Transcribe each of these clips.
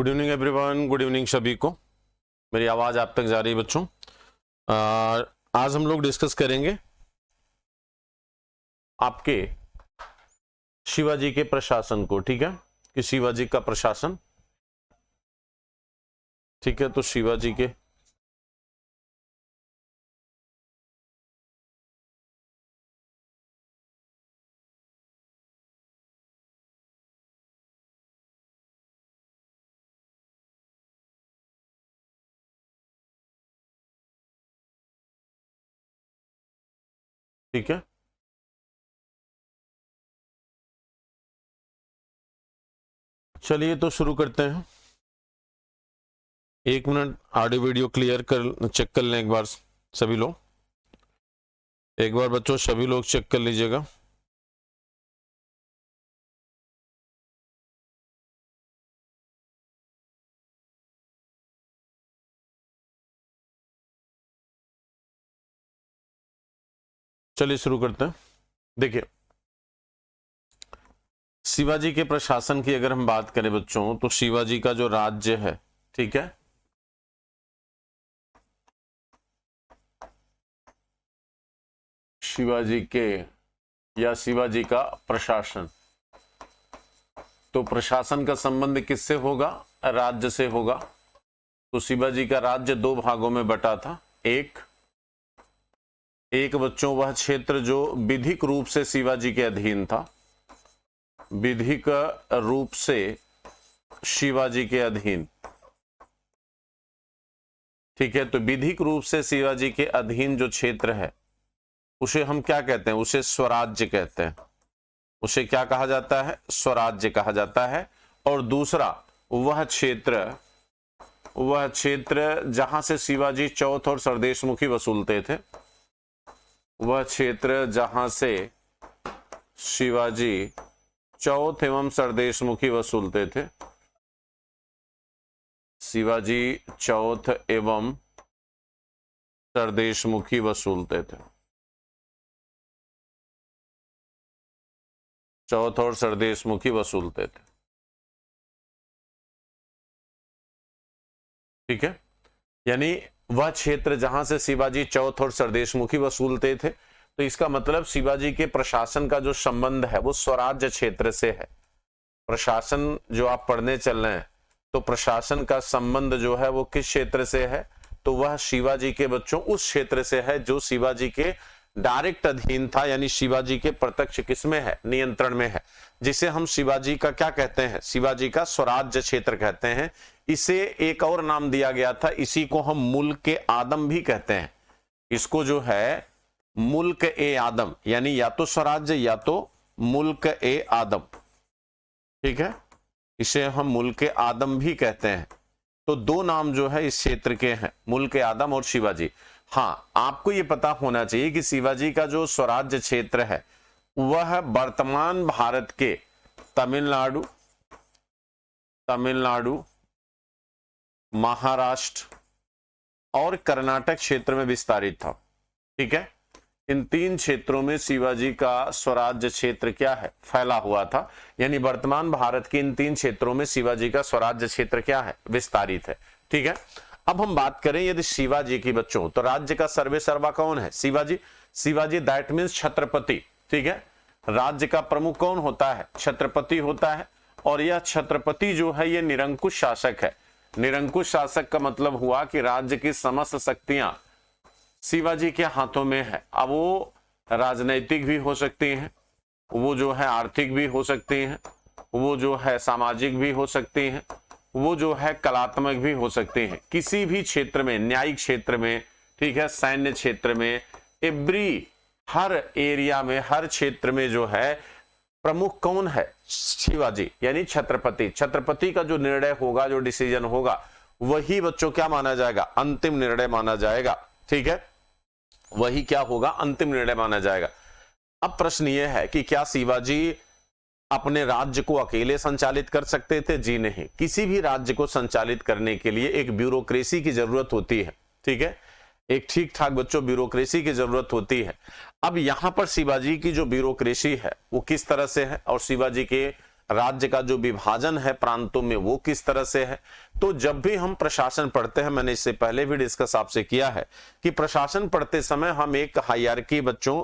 Good evening everyone, good evening सभी को। मेरी आवाज़ आप तक जा रही है बच्चों? आज हम लोग डिस्कस करेंगे आपके शिवाजी के प्रशासन को। ठीक है, कि शिवाजी का प्रशासन, ठीक है, तो शिवाजी के ठीक है, चलिए तो शुरू करते हैं। एक मिनट ऑडियो वीडियो क्लियर कर चेक कर लें एक बार सभी लोग। एक बार बच्चों सभी लोग चेक कर लीजिएगा। चलिए शुरू करते हैं। देखिए, शिवाजी के प्रशासन की अगर हम बात करें बच्चों, तो शिवाजी का जो राज्य है, ठीक है, शिवाजी के या शिवाजी का प्रशासन, तो प्रशासन का संबंध किससे होगा? राज्य से होगा। तो शिवाजी का राज्य दो भागों में बटा था। एक बच्चों वह क्षेत्र जो विधिक रूप से शिवाजी के अधीन था, विधिक रूप से शिवाजी के अधीन, ठीक है। तो विधिक रूप से शिवाजी के अधीन जो क्षेत्र है उसे हम क्या कहते हैं? उसे स्वराज्य कहते हैं। उसे क्या कहा जाता है? स्वराज्य कहा जाता है। और दूसरा वह क्षेत्र जहां से शिवाजी चौथ और सरदेशमुखी वसूलते थे, वह क्षेत्र जहां से शिवाजी चौथ एवं सरदेशमुखी वसूलते थे, शिवाजी चौथ एवं सरदेशमुखी वसूलते थे, चौथ और सरदेशमुखी वसूलते थे, ठीक है। यानी वह क्षेत्र जहां से शिवाजी चौथ और सरदेशमुखी वसूलते थे, तो इसका मतलब शिवाजी के प्रशासन का जो संबंध है वो स्वराज्य क्षेत्र से है। प्रशासन जो आप पढ़ने चल रहे हैं, तो प्रशासन का संबंध जो है वो किस क्षेत्र से है? तो वह शिवाजी के बच्चों उस क्षेत्र से है जो शिवाजी के डायरेक्ट अधीन था, यानी शिवाजी के प्रत्यक्ष किसमें है? नियंत्रण में है, जिसे हम शिवाजी का क्या कहते हैं? शिवाजी का स्वराज्य क्षेत्र कहते हैं। इसे एक और नाम दिया गया था, इसी को हम मुल्क ए आदम भी कहते हैं। इसको जो है मुल्क ए आदम, यानी या तो स्वराज्य या तो मुल्क ए आदम, ठीक है, इसे हम मुल्क ए आदम भी कहते हैं। तो दो नाम जो है इस क्षेत्र के हैं, मुल्क ए आदम और शिवाजी। हाँ, आपको यह पता होना चाहिए कि शिवाजी का जो स्वराज्य क्षेत्र है वह वर्तमान भारत के तमिलनाडु, महाराष्ट्र और कर्नाटक क्षेत्र में विस्तारित था, ठीक है। इन तीन क्षेत्रों में शिवाजी का स्वराज्य क्षेत्र क्या है? फैला हुआ था। यानी वर्तमान भारत के इन तीन क्षेत्रों में शिवाजी का स्वराज्य क्षेत्र क्या है? विस्तारित है, ठीक है। अब हम बात करें यदि शिवाजी की बच्चों, तो राज्य का सर्वे सर्वा कौन है? शिवाजी दैट मीन्स छत्रपति, ठीक है। राज्य का प्रमुख कौन होता है? छत्रपति होता है। और यह छत्रपति जो है ये निरंकुश शासक है। निरंकुश शासक का मतलब हुआ कि राज्य की समस्त शक्तियां शिवाजी के हाथों में है। अब वो राजनैतिक भी हो सकती हैं, वो जो है आर्थिक भी हो सकती हैं, वो जो है सामाजिक भी हो सकती हैं, वो जो है कलात्मक भी हो सकती हैं। किसी भी क्षेत्र में, न्यायिक क्षेत्र में, ठीक है, सैन्य क्षेत्र में, हर एरिया में, हर क्षेत्र में जो है प्रमुख कौन है? शिवाजी, यानी छत्रपति। छत्रपति का जो निर्णय होगा, जो डिसीजन होगा, वही बच्चों क्या माना जाएगा? अंतिम निर्णय माना जाएगा, ठीक है। वही क्या होगा? अंतिम निर्णय माना जाएगा। अब प्रश्न यह है कि क्या शिवाजी अपने राज्य को अकेले संचालित कर सकते थे? जी नहीं। किसी भी राज्य को संचालित करने के लिए एक ब्यूरोक्रेसी की जरूरत होती है, ठीक है, एक ठीक ठाक बच्चों ब्यूरोक्रेसी की जरूरत होती है। अब यहां पर शिवाजी की जो ब्यूरोक्रेसी है वो किस तरह से है, और शिवाजी के राज्य का जो विभाजन है प्रांतों में वो किस तरह से है। तो जब भी हम प्रशासन पढ़ते हैं, मैंने इससे पहले भी डिस्कस आपसे किया है कि प्रशासन पढ़ते समय हम एक हायरार्की बच्चों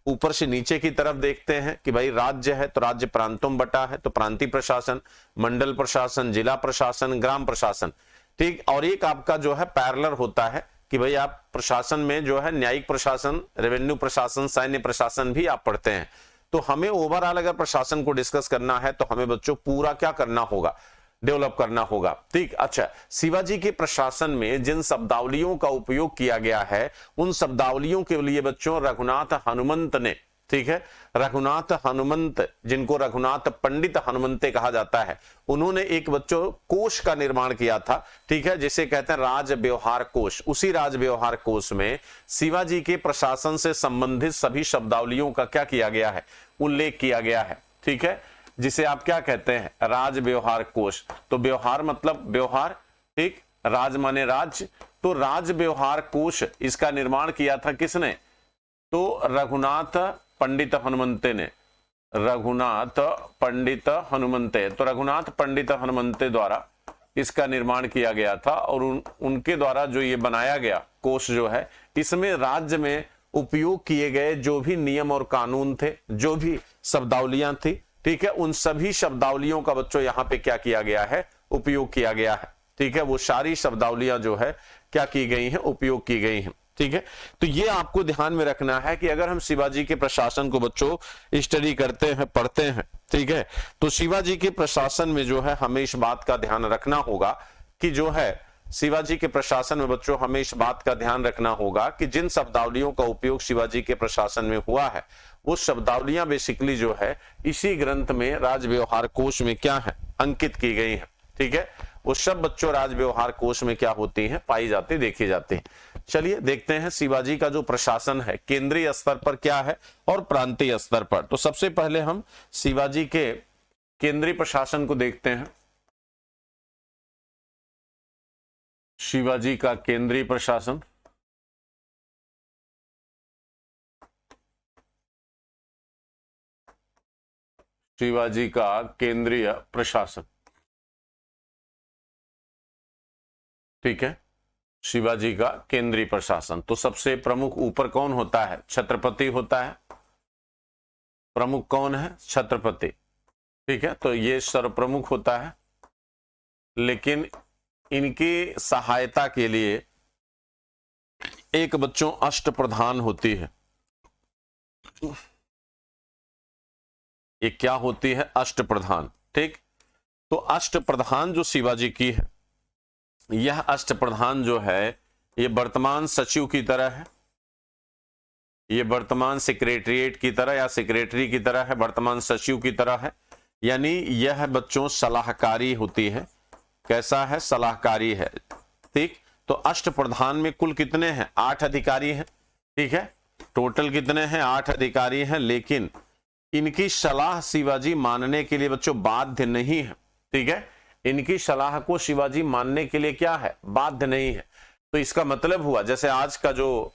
ऊपर से नीचे की तरफ देखते हैं कि भाई राज्य है तो राज्य प्रांतों में बटा है, तो प्रांतीय प्रशासन, मंडल प्रशासन, जिला प्रशासन, ग्राम प्रशासन, ठीक। और एक आपका जो है पैरेलल होता है कि भाई आप प्रशासन में जो है न्यायिक प्रशासन, रेवेन्यू प्रशासन, सैन्य प्रशासन भी आप पढ़ते हैं। तो हमें ओवरऑल अगर प्रशासन को डिस्कस करना है तो हमें बच्चों पूरा क्या करना होगा, डेवलप करना होगा, ठीक। अच्छा, शिवाजी के प्रशासन में जिन शब्दावलियों का उपयोग किया गया है उन शब्दावलियों के लिए बच्चों रघुनाथ हनुमंत ने, ठीक है, रघुनाथ हनुमंत, जिनको रघुनाथ पंडित हनुमंते कहा जाता है, उन्होंने एक बच्चों कोश का निर्माण किया था, ठीक है, जिसे कहते हैं राज व्यवहार कोश। उसी राज व्यवहार कोश में शिवाजी के प्रशासन से संबंधित सभी शब्दावलियों का क्या किया गया है, उल्लेख किया गया है, ठीक है, जिसे आप क्या कहते हैं, राज व्यवहार कोश। तो व्यवहार मतलब व्यवहार, ठीक, राज माने राज्य, तो राज व्यवहार कोश इसका निर्माण किया था किसने, तो रघुनाथ पंडित हनुमंते ने, रघुनाथ पंडित हनुमंते। तो रघुनाथ पंडित हनुमंते द्वारा इसका निर्माण किया गया था और उनके द्वारा जो ये बनाया गया कोश जो है, इसमें राज्य में उपयोग किए गए जो भी नियम और कानून थे, जो भी शब्दावलियां थी, ठीक है, उन सभी शब्दावलियों का बच्चों यहाँ पे क्या किया गया है, उपयोग किया गया है, ठीक है। वो सारी शब्दावलियां जो है क्या की गई हैं, उपयोग की गई हैं, ठीक है। तो ये आपको ध्यान में रखना है कि अगर हम शिवाजी के प्रशासन को बच्चों स्टडी करते हैं, पढ़ते हैं, ठीक है, तो शिवाजी के प्रशासन में जो है हमें इस बात का ध्यान रखना होगा कि जो है शिवाजी के प्रशासन में बच्चों हमें इस बात का ध्यान रखना होगा कि जिन शब्दावलियों का उपयोग शिवाजी के प्रशासन में हुआ है वो शब्दावलियां बेसिकली जो है इसी ग्रंथ में राज व्यवहार कोश में क्या है, अंकित की गई है, ठीक है। वो सब बच्चों राज व्यवहार कोश में क्या होती हैं, पाई जाती, देखी जाती हैं। चलिए देखते हैं शिवाजी का जो प्रशासन है केंद्रीय स्तर पर क्या है और प्रांतीय स्तर पर। तो सबसे पहले हम शिवाजी के केंद्रीय प्रशासन को देखते हैं। शिवाजी का केंद्रीय प्रशासन, शिवाजी का केंद्रीय प्रशासन, ठीक है, शिवाजी का केंद्रीय प्रशासन। तो सबसे प्रमुख ऊपर कौन होता है, छत्रपति होता है, प्रमुख कौन है, छत्रपति, ठीक है। तो ये सर्वप्रमुख होता है, लेकिन इनकी सहायता के लिए एक बच्चों अष्टप्रधान होती है। ये क्या होती है, अष्टप्रधान, ठीक। तो अष्टप्रधान जो शिवाजी की है, यह अष्टप्रधान जो है ये वर्तमान सचिव की तरह है, ये वर्तमान सेक्रेटरीट की तरह या सेक्रेटरी की तरह है, वर्तमान सचिव की तरह है, यानी यह बच्चों सलाहकारी होती है। कैसा है, सलाहकारी है, ठीक। तो अष्टप्रधान में कुल कितने हैं, 8 अधिकारी हैं, ठीक है, टोटल कितने हैं, 8 अधिकारी हैं, लेकिन इनकी सलाह शिवाजी मानने के लिए बच्चों बाध्य नहीं है, ठीक है। इनकी सलाह को शिवाजी मानने के लिए क्या है, बाध्य नहीं है। तो इसका मतलब हुआ जैसे आज का जो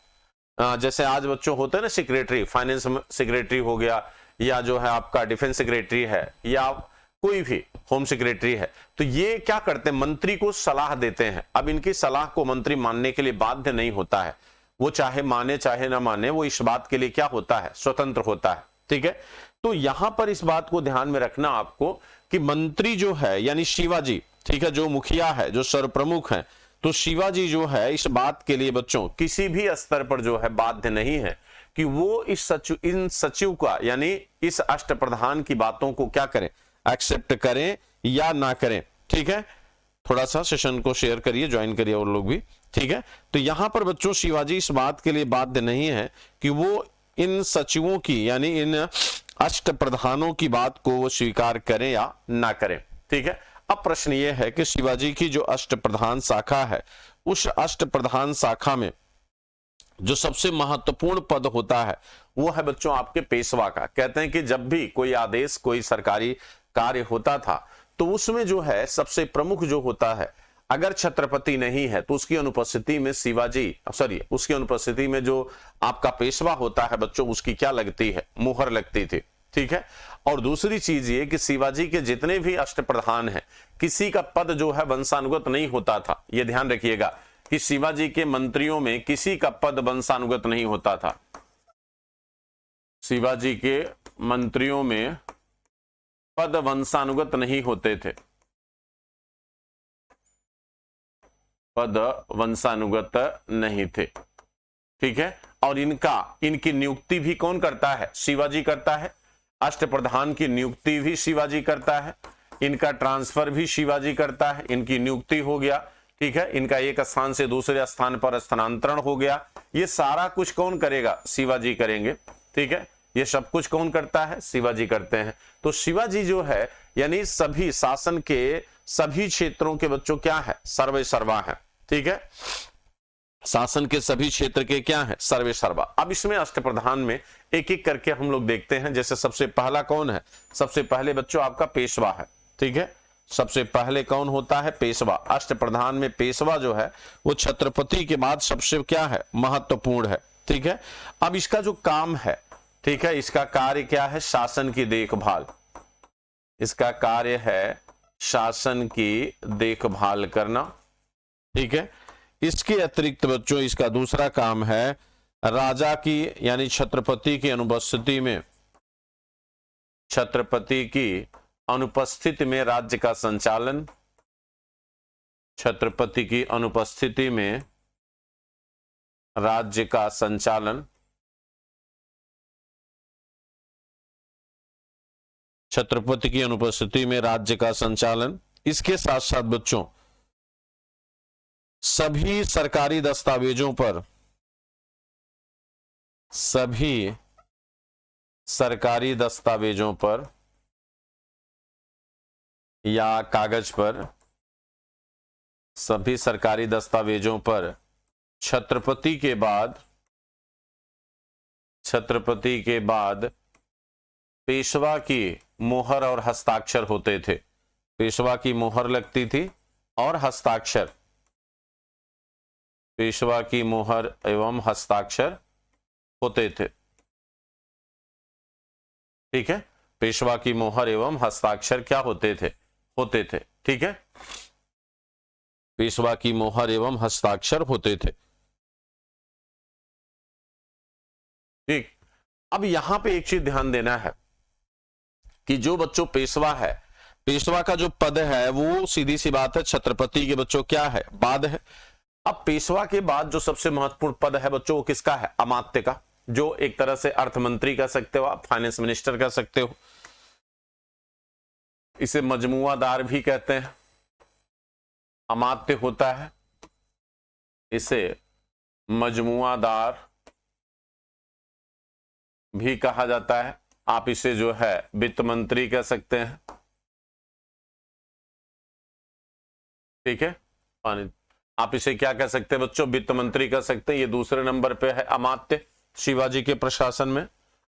जैसे आज बच्चों होते हैं ना सेक्रेटरी, फाइनेंस सेक्रेटरी हो गया, या जो है आपका डिफेंस सेक्रेटरी है, या कोई भी होम सेक्रेटरी है, तो ये क्या करते हैं, मंत्री को सलाह देते हैं। अब इनकी सलाह को मंत्री मानने के लिए बाध्य नहीं होता है, वो चाहे माने चाहे ना माने, वो इस बात के लिए क्या होता है, स्वतंत्र होता है, ठीक है। तो यहां पर इस बात को ध्यान में रखना आपको कि मंत्री जो है यानी शिवाजी, ठीक है, जो मुखिया है, जो सर्वप्रमुख है, तो शिवाजी जो है इस बात के लिए बच्चों किसी भी स्तर पर जो है बाध्य नहीं है कि वो इन सचिव का यानी इस अष्टप्रधान की बातों को क्या करें, एक्सेप्ट करें या ना करें, ठीक है। थोड़ा सा सेशन को शेयर करिए, ज्वाइन करिए और लोग भी, ठीक है। तो यहां पर बच्चों शिवाजी इस बात के लिए बाध्य नहीं है कि वो इन सचिवों की यानी इन अष्टप्रधानों की बात को वो स्वीकार करें या ना करें, ठीक है। अब प्रश्न ये है कि शिवाजी की जो अष्टप्रधान शाखा है, उस अष्टप्रधान शाखा में जो सबसे महत्वपूर्ण पद होता है वो है बच्चों आपके पेशवा का। कहते हैं कि जब भी कोई आदेश, कोई सरकारी कार्य होता था तो उसमें जो है सबसे प्रमुख जो होता है, अगर छत्रपति नहीं है तो उसकी अनुपस्थिति में उसकी अनुपस्थिति में जो आपका पेशवा होता है बच्चों, उसकी क्या लगती है, मुहर लगती थी, ठीक है। और दूसरी चीज ये कि शिवाजी के जितने भी अष्टप्रधान हैं, किसी का पद जो है वंशानुगत नहीं होता था। ये ध्यान रखिएगा कि शिवाजी के मंत्रियों में किसी का पद वंशानुगत नहीं होता था। शिवाजी के मंत्रियों में पद वंशानुगत नहीं होते थे, पद वंशानुगत नहीं थे, ठीक है। और इनकी नियुक्ति भी कौन करता है? शिवाजी करता है। अष्टप्रधान की नियुक्ति भी शिवाजी करता है, इनका ट्रांसफर भी शिवाजी करता है। इनकी नियुक्ति हो गया, ठीक है, इनका एक स्थान से दूसरे स्थान पर स्थानांतरण हो गया, ये सारा कुछ कौन करेगा? शिवाजी करेंगे, ठीक है। ये सब कुछ कौन करता है? शिवाजी करते हैं। तो शिवाजी जो है यानी सभी शासन के सभी क्षेत्रों के बच्चों क्या है? सर्वे सर्वा है, ठीक है। शासन के सभी क्षेत्र के क्या है? सर्वे सर्वा। अब इसमें अष्टप्रधान में एक एक करके हम लोग देखते हैं। जैसे सबसे पहला कौन है? सबसे पहले बच्चों आपका पेशवा है, ठीक है। सबसे पहले कौन होता है? पेशवा। अष्टप्रधान में पेशवा जो है वो छत्रपति के बाद सबसे क्या है? महत्वपूर्ण है, ठीक है। अब इसका जो काम है, ठीक है, इसका कार्य क्या है? शासन की देखभाल। इसका कार्य है शासन की देखभाल करना, ठीक है। इसके अतिरिक्त बच्चों इसका दूसरा काम है राजा की यानी छत्रपति की अनुपस्थिति में, छत्रपति की अनुपस्थिति में राज्य का संचालन। छत्रपति की अनुपस्थिति में राज्य का संचालन। छत्रपति की अनुपस्थिति में राज्य का संचालन। इसके साथ साथ बच्चों सभी सरकारी दस्तावेजों पर, सभी सरकारी दस्तावेजों पर या कागज पर, सभी सरकारी दस्तावेजों पर छत्रपति के बाद पेशवा की मोहर और हस्ताक्षर होते थे। पेशवा की मोहर लगती थी और हस्ताक्षर, पेशवा की मोहर एवं हस्ताक्षर होते थे, ठीक है। पेशवा की मोहर एवं हस्ताक्षर क्या होते थे? होते थे, ठीक है। पेशवा की मोहर एवं हस्ताक्षर होते थे, ठीक। अब यहां पे एक चीज ध्यान देना है कि जो बच्चों पेशवा है, पेशवा का जो पद है वो सीधी सी बात है छत्रपति के बच्चों क्या है? बाद है। अब पेशवा के बाद जो सबसे महत्वपूर्ण पद है बच्चों वो किसका है? अमात्य का, जो एक तरह से अर्थ मंत्री कह सकते हो आप, फाइनेंस मिनिस्टर कह सकते हो। इसे मजमुआदार भी कहते हैं। अमात्य होता है, इसे मजमुआदार भी कहा जाता है। आप इसे जो है वित्त मंत्री कह सकते हैं, ठीक है। आप इसे क्या कह सकते हैं बच्चों? वित्त मंत्री कह सकते हैं। ये दूसरे नंबर पे है अमात्य शिवाजी के प्रशासन में।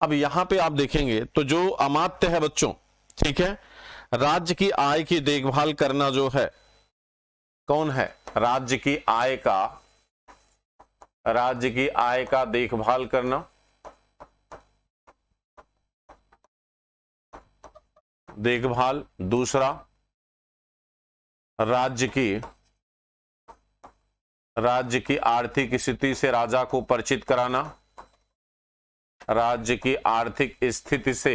अब यहां पे आप देखेंगे तो जो अमात्य है बच्चों, ठीक है, राज्य की आय की देखभाल करना जो है कौन है? राज्य की आय का देखभाल करना, देखभाल। दूसरा राज्य की आर्थिक स्थिति से राजा को परिचित कराना, राज्य की आर्थिक स्थिति से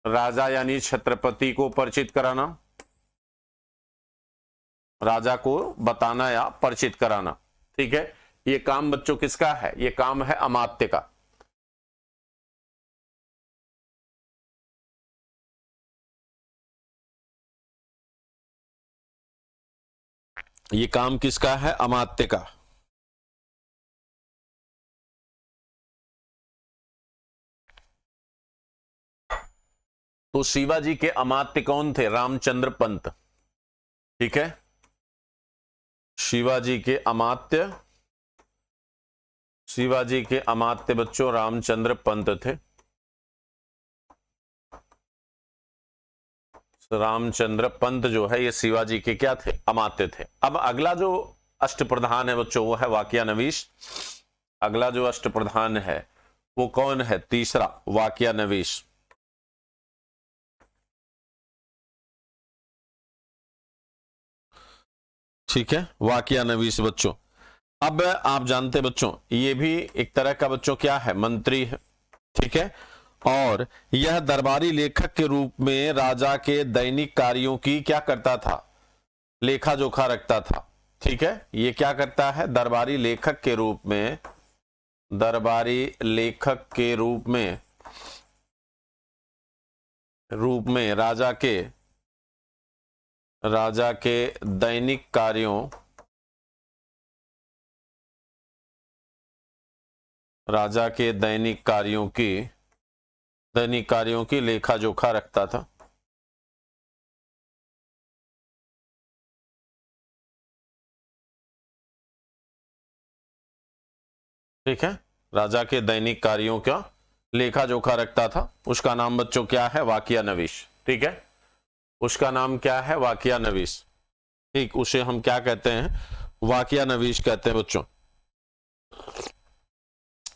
राजा यानी छत्रपति को परिचित कराना, राजा को बताना या परिचित कराना, ठीक है। ये काम बच्चों किसका है? ये काम है अमात्य का। ये काम किसका है? अमात्य का। तो शिवाजी के अमात्य कौन थे? रामचंद्र पंत, ठीक है। शिवाजी के अमात्य बच्चों रामचंद्र पंत थे। रामचंद्र पंत जो है ये शिवाजी के क्या थे? अमात्य थे। अब अगला जो अष्टप्रधान है बच्चों वो है वाक्यानवीश। अगला जो अष्टप्रधान है वो कौन है? तीसरा वाक्यान्वेष। ठीक है, वाक्यान्वेष बच्चों। अब आप जानते बच्चों, ये भी एक तरह का बच्चों क्या है? मंत्री है। ठीक है, और यह दरबारी लेखक के रूप में राजा के दैनिक कार्यों की क्या करता था? लेखा जोखा रखता था। ठीक है, ये क्या करता है? दरबारी लेखक के रूप में, दरबारी लेखक के रूप में राजा के दैनिक कार्यों, राजा के दैनिक कार्यों की लेखा जोखा रखता था। ठीक है, राजा के दैनिक कार्यों का लेखा जोखा रखता था। उसका नाम बच्चों क्या है? वाक्यान्वेष। ठीक है, उसका नाम क्या है? वाक्यान्वेष। ठीक, उसे हम क्या कहते हैं? वाक्यान्वेष कहते हैं बच्चों।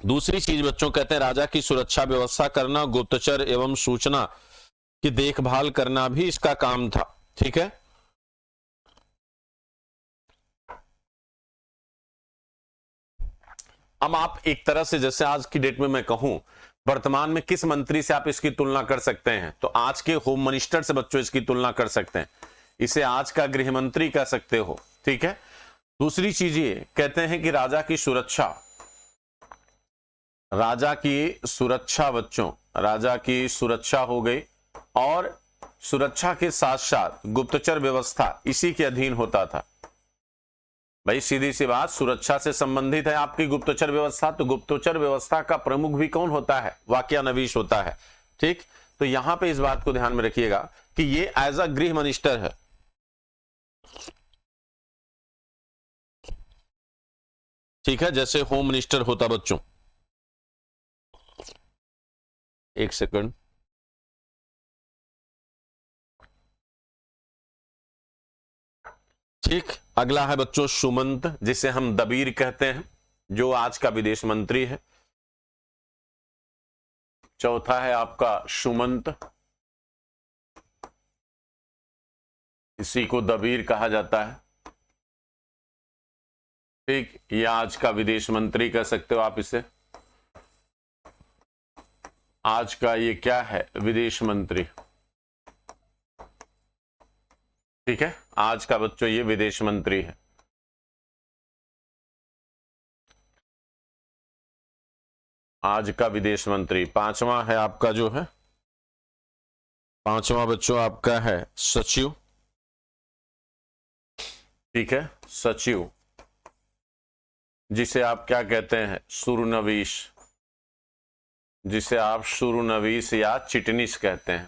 दूसरी चीज बच्चों कहते हैं राजा की सुरक्षा व्यवस्था करना, गुप्तचर एवं सूचना की देखभाल करना भी इसका काम था। ठीक है, अब आप एक तरह से, जैसे आज की डेट में मैं कहूं, वर्तमान में किस मंत्री से आप इसकी तुलना कर सकते हैं? तो आज के होम मिनिस्टर से बच्चों इसकी तुलना कर सकते हैं। इसे आज का गृह मंत्री कह सकते हो। ठीक है, दूसरी चीज ये कहते हैं कि राजा की सुरक्षा बच्चों, राजा की सुरक्षा हो गई, और सुरक्षा के साथ साथ गुप्तचर व्यवस्था इसी के अधीन होता था। भाई सीधी सी बात, सुरक्षा से संबंधित है आपकी गुप्तचर व्यवस्था, तो गुप्तचर व्यवस्था का प्रमुख भी कौन होता है? वाक्यान्वेष होता है। ठीक, तो यहां पे इस बात को ध्यान में रखिएगा कि ये एज अ गृह मिनिस्टर है। ठीक है, जैसे होम मिनिस्टर होता बच्चों। एक सेकंड, ठीक, अगला है बच्चों सुमंत, जिसे हम दबीर कहते हैं, जो आज का विदेश मंत्री है। चौथा है आपका सुमंत, इसी को दबीर कहा जाता है। ठीक, ये आज का विदेश मंत्री कह सकते हो आप इसे। आज का ये क्या है? विदेश मंत्री। ठीक है, आज का बच्चों ये विदेश मंत्री है। आज का विदेश मंत्री। पांचवा है आपका जो है, पांचवा बच्चों आपका है सचिव। ठीक है, सचिव, जिसे आप क्या कहते हैं? शुरुनवीश, जिसे आप शुरुनवीश या चिटनिस कहते हैं।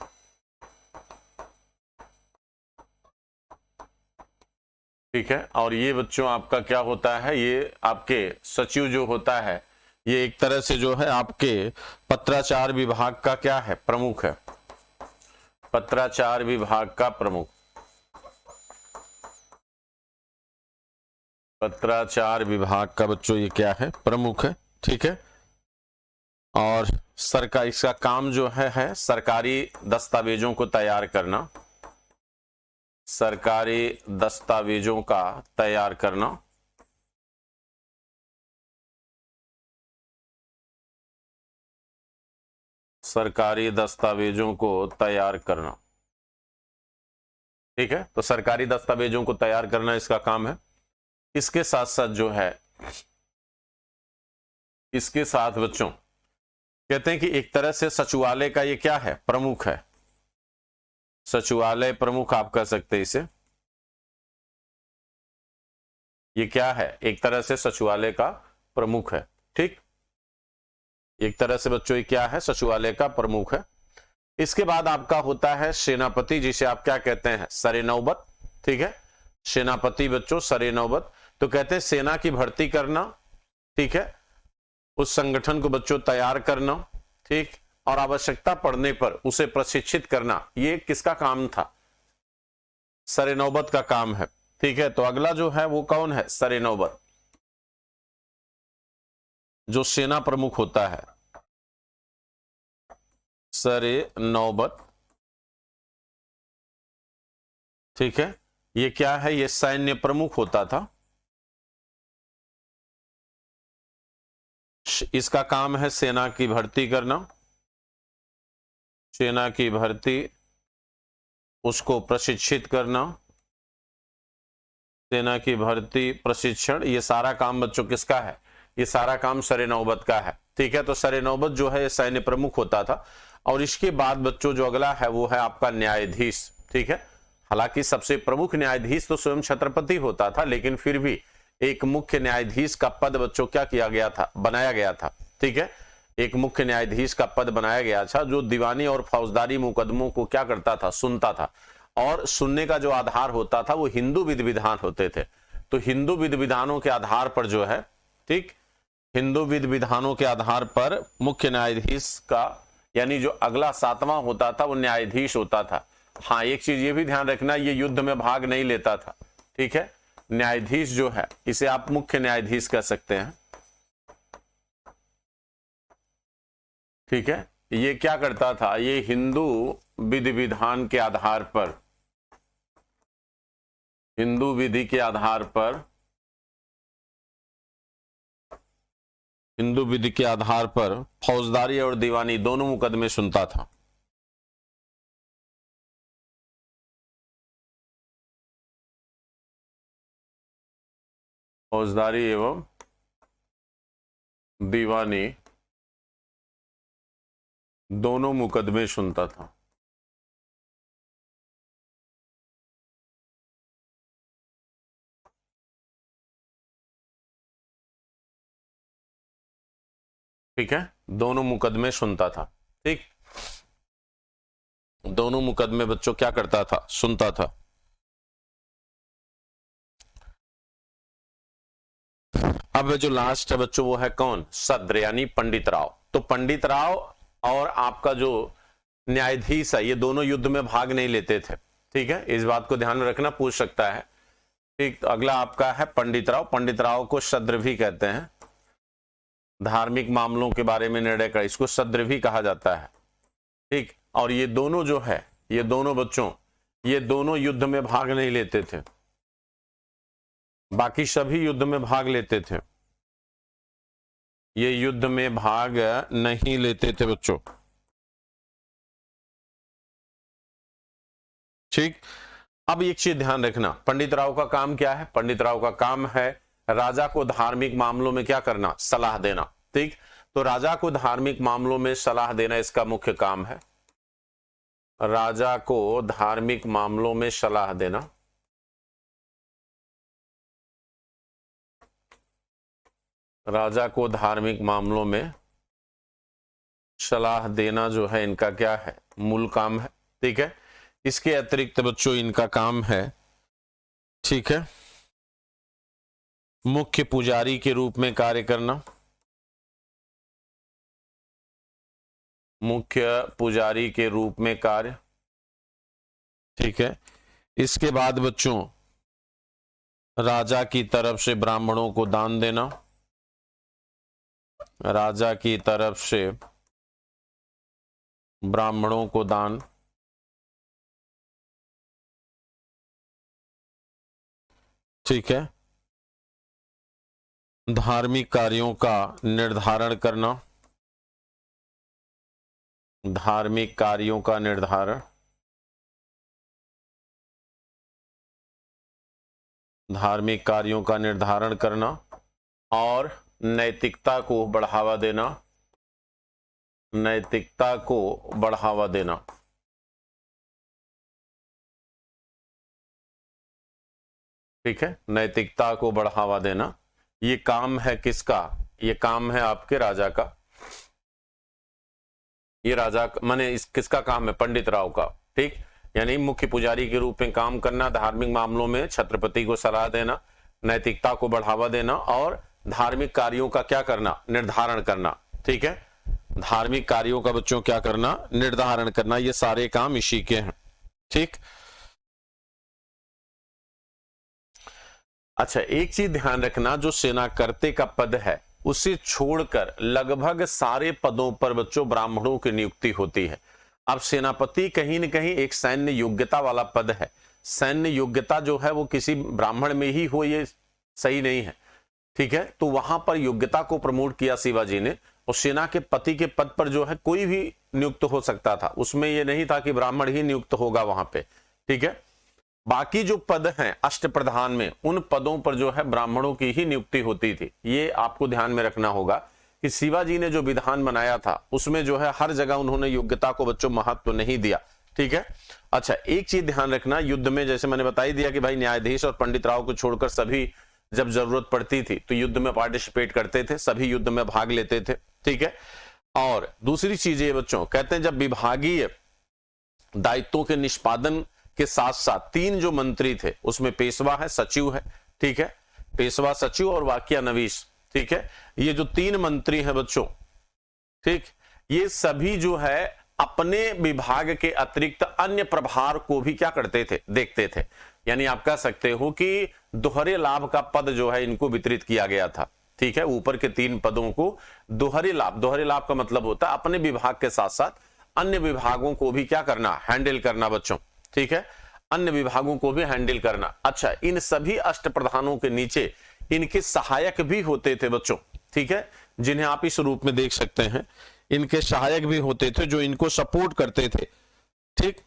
ठीक है, और ये बच्चों आपका क्या होता है? ये आपके सचिव जो होता है, ये एक तरह से जो है आपके पत्राचार विभाग का क्या है? प्रमुख है। पत्राचार विभाग का प्रमुख, पत्राचार विभाग का बच्चों ये क्या है? प्रमुख है। ठीक है, और सरकार, इसका काम जो है सरकारी दस्तावेजों को तैयार करना, सरकारी दस्तावेजों का तैयार करना, सरकारी दस्तावेजों को तैयार करना। ठीक है, तो सरकारी दस्तावेजों को तैयार करना इसका काम है। इसके साथ साथ जो है, इसके साथ बच्चों कहते हैं कि एक तरह से सचिवालय का ये क्या है? प्रमुख है। सचिवालय प्रमुख आप कह सकते हैं इसे। ये क्या है? एक तरह से सचिवालय का प्रमुख है। ठीक, एक तरह से बच्चों ये क्या है? सचिवालय का प्रमुख है। इसके बाद आपका होता है सेनापति, जिसे आप क्या कहते हैं? सरेनौबत। ठीक है, सेनापति बच्चों सरेनौबत। तो कहते हैं सेना की भर्ती करना, ठीक है, उस संगठन को बच्चों तैयार करना, ठीक, और आवश्यकता पड़ने पर उसे प्रशिक्षित करना, ये किसका काम था? सरेनौबत का काम है। ठीक है, तो अगला जो है वो कौन है? सरेनौबत, जो सेना प्रमुख होता है। सरे नौबत, ठीक है। ये क्या है, ये सैन्य प्रमुख होता था। इसका काम है सेना की भर्ती करना, सेना की भर्ती, उसको प्रशिक्षित करना, सेना की भर्ती प्रशिक्षण, ये सारा काम बच्चों किसका है, ये सारा काम सरे नौबत का है, ठीक है। तो सरे नौबत जो है ये सैन्य प्रमुख होता था। और इसके बाद बच्चों जो अगला है वो है आपका न्यायाधीश, ठीक है। हालांकि सबसे प्रमुख न्यायाधीश तो स्वयं छत्रपति होता था, लेकिन फिर भी एक मुख्य न्यायाधीश का पद बच्चों क्या किया गया था, बनाया गया था, ठीक है। एक मुख्य न्यायाधीश का पद बनाया गया था जो दीवानी और फौजदारी मुकदमों को क्या करता था, सुनता था। और सुनने का जो आधार होता था वो हिंदू विधि विधान होते थे। तो हिंदू विधि विधानों के आधार पर जो है, ठीक, हिंदू विधि विधानों के आधार पर मुख्य न्यायाधीश का यानी जो अगला 7वां होता था वो न्यायाधीश होता था। हाँ, एक चीज ये भी ध्यान रखना, ये युद्ध में भाग नहीं लेता था, ठीक है। न्यायाधीश जो है इसे आप मुख्य न्यायाधीश कह सकते हैं, ठीक है। ये क्या करता था, ये हिंदू विधि विधान के आधार पर, हिंदू विधि के आधार पर, हिंदू विधि के आधार पर फौजदारी और दीवानी दोनों मुकदमे सुनता था। फौजदारी एवं दीवानी दोनों मुकदमे सुनता था। ठीक है, दोनों मुकदमे सुनता था, ठीक। दोनों मुकदमे बच्चों क्या करता था, सुनता था। अब जो लास्ट है बच्चों वो है कौन, सद्र यानी पंडित राव। तो पंडित राव और आपका जो न्यायाधीश है ये दोनों युद्ध में भाग नहीं लेते थे, ठीक है। इस बात को ध्यान में रखना, पूछ सकता है, ठीक। तो अगला आपका है पंडित राव। पंडित राव को सद्र भी कहते हैं, धार्मिक मामलों के बारे में निर्णय कर, इसको सद्र भी कहा जाता है, ठीक। और ये दोनों जो है, ये दोनों बच्चों, ये दोनों युद्ध में भाग नहीं लेते थे, बाकी सभी युद्ध में भाग लेते थे, ये युद्ध में भाग नहीं लेते थे बच्चों, ठीक। अब एक चीज ध्यान रखना, पंडित राव का काम क्या है, पंडित राव का काम है राजा को धार्मिक मामलों में क्या करना, सलाह देना, ठीक। तो राजा को धार्मिक मामलों में सलाह देना इसका मुख्य काम है, राजा को धार्मिक मामलों में सलाह देना, राजा को धार्मिक मामलों में सलाह देना जो है इनका क्या है, मूल काम है, ठीक है। इसके अतिरिक्त बच्चों इनका काम है, ठीक है, मुख्य पुजारी के रूप में कार्य करना, मुख्य पुजारी के रूप में कार्य, ठीक है। इसके बाद बच्चों राजा की तरफ से ब्राह्मणों को दान देना, राजा की तरफ से ब्राह्मणों को दान, ठीक है। धार्मिक कार्यों का निर्धारण करना, धार्मिक कार्यों का निर्धारण, धार्मिक कार्यों का निर्धारण करना और नैतिकता को बढ़ावा देना, नैतिकता को बढ़ावा देना, ठीक है। नैतिकता को बढ़ावा देना ये काम है किसका, ये काम है आपके राजा का, ये राजा माने इस किसका काम है, पंडित राव का, ठीक। यानी मुख्य पुजारी के रूप में काम करना, धार्मिक मामलों में छत्रपति को सलाह देना, नैतिकता को बढ़ावा देना और धार्मिक कार्यों का क्या करना, निर्धारण करना, ठीक है। धार्मिक कार्यों का बच्चों क्या करना, निर्धारण करना, ये सारे काम इसी के हैं, ठीक। अच्छा, एक चीज ध्यान रखना, जो सेनाकर्ते का पद है उसे छोड़कर लगभग सारे पदों पर बच्चों ब्राह्मणों की नियुक्ति होती है। अब सेनापति कहीं न कहीं एक सैन्य योग्यता वाला पद है, सैन्य योग्यता जो है वो किसी ब्राह्मण में ही हो ये सही नहीं है, ठीक है। तो वहां पर योग्यता को प्रमोट किया शिवाजी ने, और सेना के पति के पद पर जो है कोई भी नियुक्त हो सकता था, उसमें ये नहीं था कि ब्राह्मण ही नियुक्त होगा वहां पे, ठीक है। बाकी जो पद हैं अष्टप्रधान में, उन पदों पर जो है ब्राह्मणों की ही नियुक्ति होती थी। ये आपको ध्यान में रखना होगा कि शिवाजी ने जो विधान बनाया था उसमें जो है हर जगह उन्होंने योग्यता को बच्चों महत्व नहीं दिया, ठीक है। अच्छा, एक चीज ध्यान रखना, युद्ध में जैसे मैंने बता ही दिया कि भाई न्यायाधीश और पंडित राव को छोड़कर सभी जब जरूरत पड़ती थी तो युद्ध में पार्टिसिपेट करते थे, सभी युद्ध में भाग लेते थे, ठीक है। और दूसरी चीज ये बच्चों कहते हैं, जब विभागीय दायित्वों के निष्पादन के साथ साथ तीन जो मंत्री थे, उसमें पेशवा है, सचिव है, ठीक है, पेशवा, सचिव और वाक्यानवीश, ठीक है। ये जो तीन मंत्री हैं बच्चों, ठीक, ये सभी जो है अपने विभाग के अतिरिक्त अन्य प्रभार को भी क्या करते थे, देखते थे। यानी आप कह सकते हो कि दोहरे लाभ का पद जो है इनको वितरित किया गया था, ठीक है। ऊपर के तीन पदों को दोहरे लाभ का मतलब होता है अपने विभाग के साथ साथ अन्य विभागों को भी क्या करना, हैंडल करना बच्चों, ठीक है, अन्य विभागों को भी हैंडल करना। अच्छा, इन सभी अष्टप्रधानों के नीचे इनके सहायक भी होते थे बच्चों, ठीक है, जिन्हें आप इस रूप में देख सकते हैं। इनके सहायक भी होते थे जो इनको सपोर्ट करते थे, ठीक।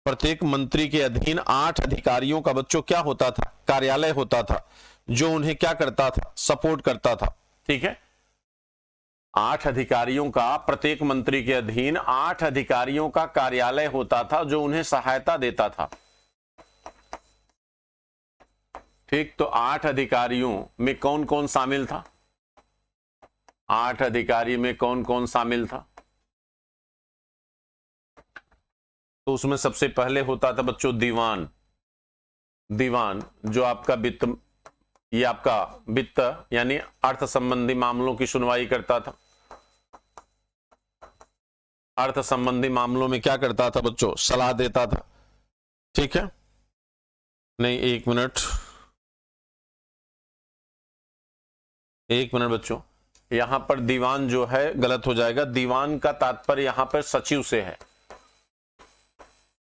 प्रत्येक मंत्री के अधीन 8 अधिकारियों का बच्चों क्या होता था, कार्यालय होता था, जो उन्हें क्या करता था, सपोर्ट करता था, ठीक है। 8 अधिकारियों का, प्रत्येक मंत्री के अधीन 8 अधिकारियों का कार्यालय होता था जो उन्हें सहायता देता था, ठीक। तो 8 अधिकारियों में कौन कौन शामिल था, 8 अधिकारी में कौन कौन शामिल था, तो उसमें सबसे पहले होता था बच्चों दीवान। दीवान जो आपका वित्त, ये आपका वित्त यानी अर्थ संबंधी मामलों की सुनवाई करता था। अर्थ संबंधी मामलों में क्या करता था बच्चों, सलाह देता था, ठीक है। नहीं, एक मिनट बच्चों, यहां पर दीवान जो है गलत हो जाएगा। दीवान का तात्पर्य यहां पर सचिव से है,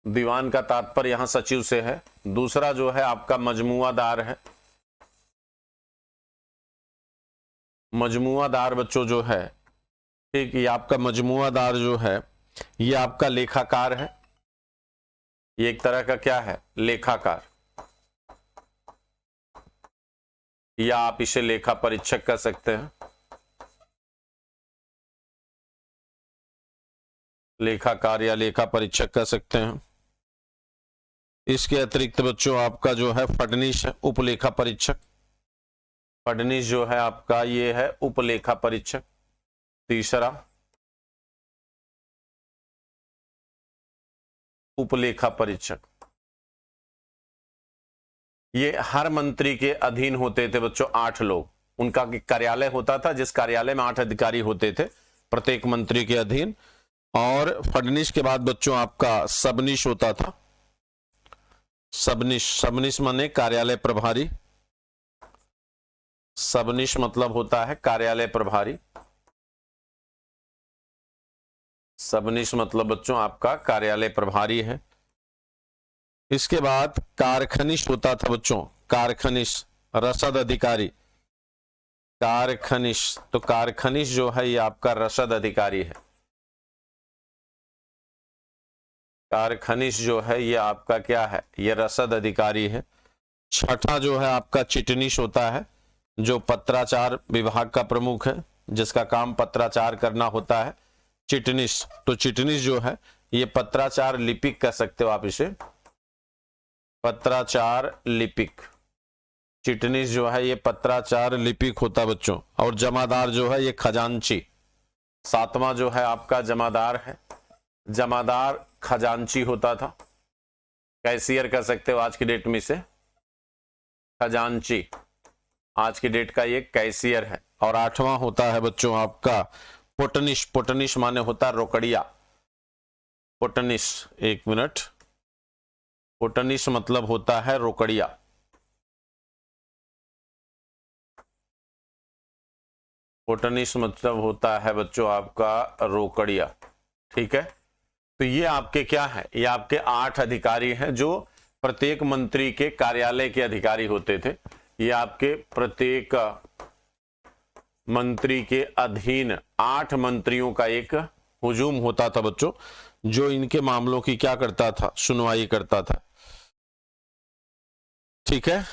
दीवान का तात्पर्य यहां सचिव से है। दूसरा जो है आपका मजमुआदार है। मजमुआदार बच्चों जो है, ठीक, ये आपका मजमुआदार जो है ये आपका लेखाकार है। ये एक तरह का क्या है, लेखाकार, या आप इसे लेखा परीक्षक कह सकते हैं। लेखाकार या लेखा परीक्षक कह सकते हैं। इसके अतिरिक्त बच्चों आपका जो है फडनीश है, उपलेखा परीक्षक। फडनीश जो है आपका ये है उपलेखा परीक्षक। तीसरा उपलेखा परीक्षक, ये हर मंत्री के अधीन होते थे बच्चों 8 लोग। उनका कार्यालय होता था जिस कार्यालय में 8 अधिकारी होते थे प्रत्येक मंत्री के अधीन। और फडनीश के बाद बच्चों आपका सबनीश होता था। सबनीश माने कार्यालय प्रभारी। सबनीश मतलब होता है कार्यालय प्रभारी। सबनीश मतलब बच्चों आपका कार्यालय प्रभारी है। इसके बाद कारखनिश होता था बच्चों, कारखनिश, रसद अधिकारी। कारखनिश, तो कारखनिश जो है ये आपका रसद अधिकारी है। कारखनिश जो है ये आपका क्या है, ये रसद अधिकारी है। छठा जो है आपका चिटनीश होता है, जो पत्राचार विभाग का प्रमुख है, जिसका काम पत्राचार करना होता है। चिटनीश, तो चिटनीश जो है ये पत्राचार लिपिक कह सकते हो आप इसे, पत्राचार लिपिक। चिटनीश जो है ये पत्राचार लिपिक होता बच्चों। और जमादार जो है ये खजांची। 7वां जो है आपका जमादार है। जमादार खजांची होता था। कैशियर कह सकते हो आज की डेट में से, खजांची आज की डेट का ये कैशियर है। और 8वां होता है बच्चों आपका पोटनिश। पोटनिश माने होता है रोकड़िया। पोटनिश, एक मिनट, पोटनिश मतलब होता है रोकड़िया। कोटनिस मतलब होता है बच्चों आपका रोकड़िया, ठीक है। तो ये आपके क्या है, ये आपके 8 अधिकारी हैं जो प्रत्येक मंत्री के कार्यालय के अधिकारी होते थे। ये आपके प्रत्येक मंत्री के अधीन 8 मंत्रियों का एक हुजूम होता था बच्चों, जो इनके मामलों की क्या करता था, सुनवाई करता था, ठीक है।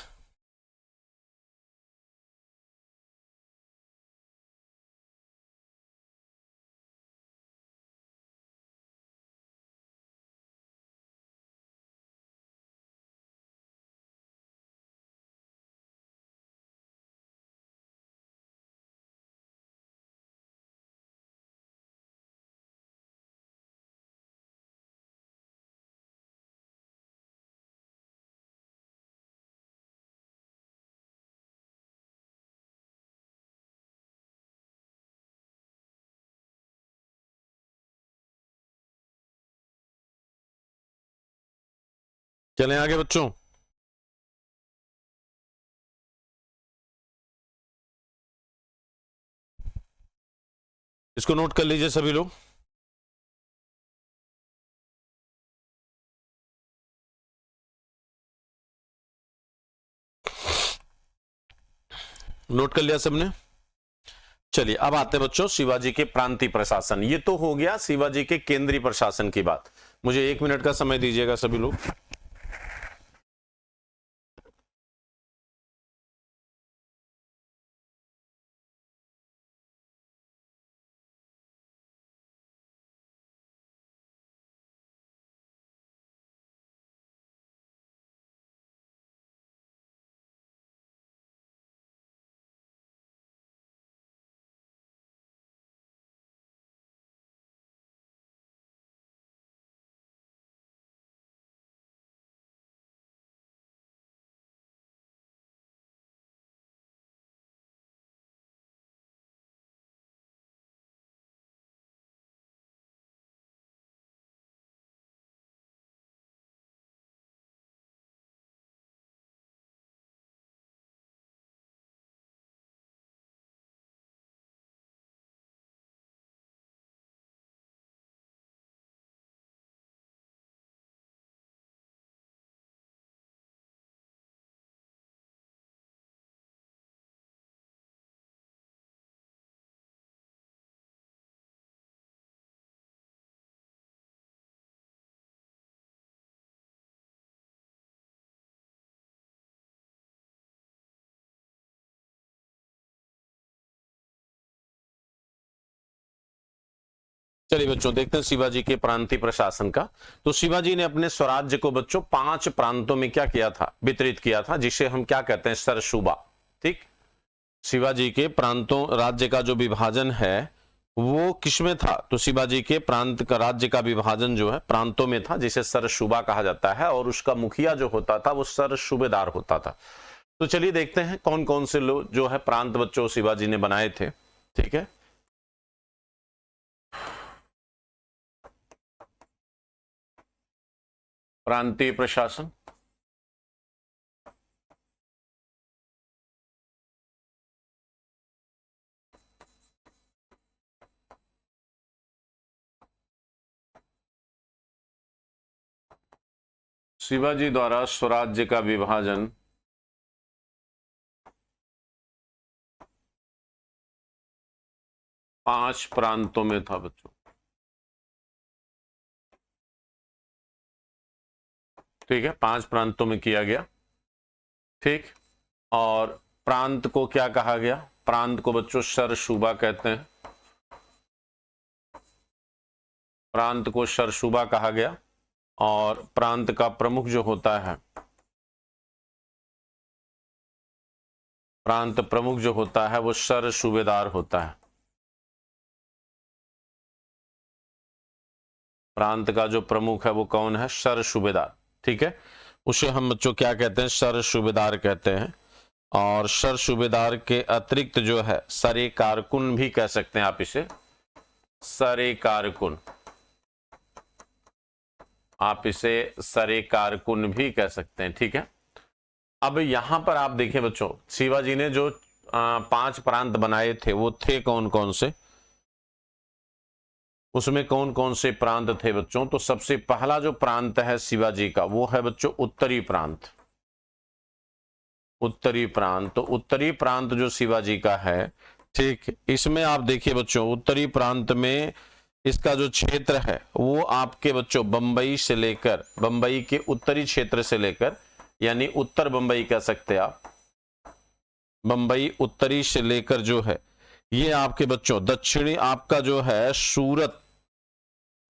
चलें आगे बच्चों। इसको नोट कर लीजिए सभी लोग। नोट कर लिया सबने। चलिए अब आते हैं बच्चों शिवाजी के प्रांतीय प्रशासन। ये तो हो गया शिवाजी के केंद्रीय प्रशासन की बात। मुझे 1 मिनट का समय दीजिएगा सभी लोग। चलिए बच्चों देखते हैं शिवाजी के प्रांतीय प्रशासन का। तो शिवाजी ने अपने स्वराज्य को बच्चों 5 प्रांतों में क्या किया था, वितरित किया था, जिसे हम क्या कहते हैं, सरसूबा। ठीक, शिवाजी के प्रांतों राज्य का जो विभाजन है वो किसमें था, तो शिवाजी के प्रांत का राज्य का विभाजन जो है प्रांतों में था, जिसे सरसूबा कहा जाता है, और उसका मुखिया जो होता था वो सरसूबेदार होता था। तो चलिए देखते हैं कौन कौन से लोग जो है प्रांत बच्चों शिवाजी ने बनाए थे। ठीक है, प्रांतीय प्रशासन। शिवाजी द्वारा स्वराज्य का विभाजन पांच प्रांतों में था बच्चों। ठीक है, 5 प्रांतों में किया गया। ठीक, और प्रांत को क्या कहा गया, प्रांत को बच्चों सरसूबा कहते हैं। प्रांत को सरसूबा कहा गया, और प्रांत का प्रमुख जो होता है, प्रांत प्रमुख जो होता है वो सरसूबेदार होता है। प्रांत का जो प्रमुख है वो कौन है, सरसूबेदार। ठीक है, उसे हम बच्चों क्या कहते हैं, सरसूबेदार कहते हैं। और सरसूबेदार के अतिरिक्त जो है सरे कारकुन भी कह सकते हैं आप इसे, सरे कारकुन, आप इसे सरे कारकुन भी कह सकते हैं। ठीक है, अब यहां पर आप देखें बच्चों, शिवाजी ने जो 5 प्रांत बनाए थे वो थे कौन कौन से, उसमें कौन कौन से प्रांत थे बच्चों? तो सबसे पहला जो प्रांत है शिवाजी का वो है बच्चों उत्तरी प्रांत। उत्तरी प्रांत, तो उत्तरी प्रांत जो शिवाजी का है, ठीक, इसमें आप देखिए बच्चों उत्तरी प्रांत में इसका जो क्षेत्र है वो आपके बच्चों बंबई से लेकर, बंबई के उत्तरी क्षेत्र से लेकर, यानी उत्तर बंबई कह सकते हैं आप, बंबई उत्तरी से लेकर जो है ये आपके बच्चों दक्षिणी आपका जो है सूरत,